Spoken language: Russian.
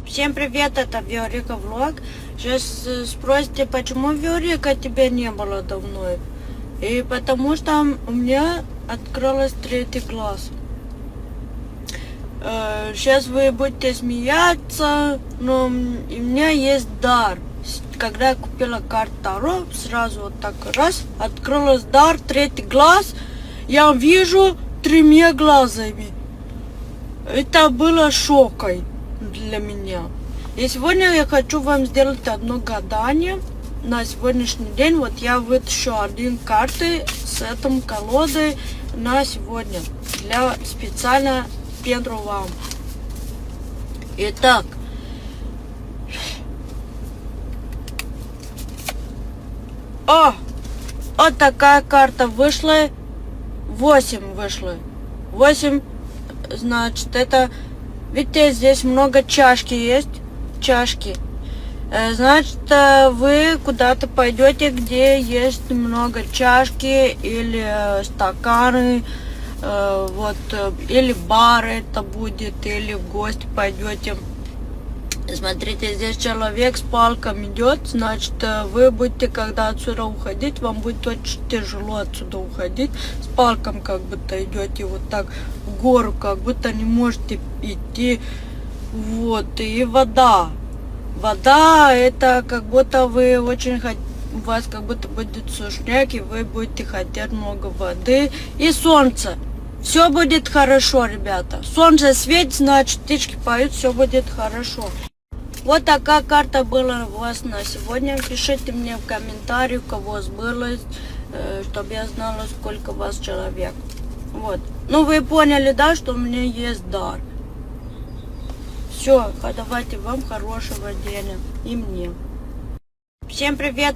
Всем привет, это Виорика Влог. Сейчас спросите, почему Виорика тебя не было давно? И потому что у меня открылся третий глаз. Сейчас вы будете смеяться, но у меня есть дар. Когда я купила карту Таро, сразу вот так раз, открылась дар, третий глаз, я вижу тремя глазами. Это было шокой для меня. И сегодня я хочу вам сделать одно гадание. На сегодняшний день вот я вытащу один карты с этой колодой на сегодня. Для специально Петру вам. Итак. Вот такая карта вышла. 8 вышло. 8, значит, это... Видите, здесь много чашки есть. Чашки. Значит, вы куда-то пойдете, где есть много чашки или стаканы, вот, или бар это будет, или в гости пойдете. Смотрите, здесь человек с палком идет, значит, вы будете, когда отсюда уходить, вам будет очень тяжело отсюда уходить. С палком как будто идете вот так в гору, как будто не можете идти. Вот, и вода. Вода, это как будто вы очень хотите, у вас как будто будет сушняк, и вы будете хотеть много воды. И солнце. Все будет хорошо, ребята. Солнце светит, значит, птички поют, все будет хорошо. Вот такая карта была у вас на сегодня. Пишите мне в комментариях, у кого сбылось, чтобы я знала, сколько у вас человек. Вот. Ну, вы поняли, да, что у меня есть дар. Все, давайте вам хорошего дня. И мне. Всем привет!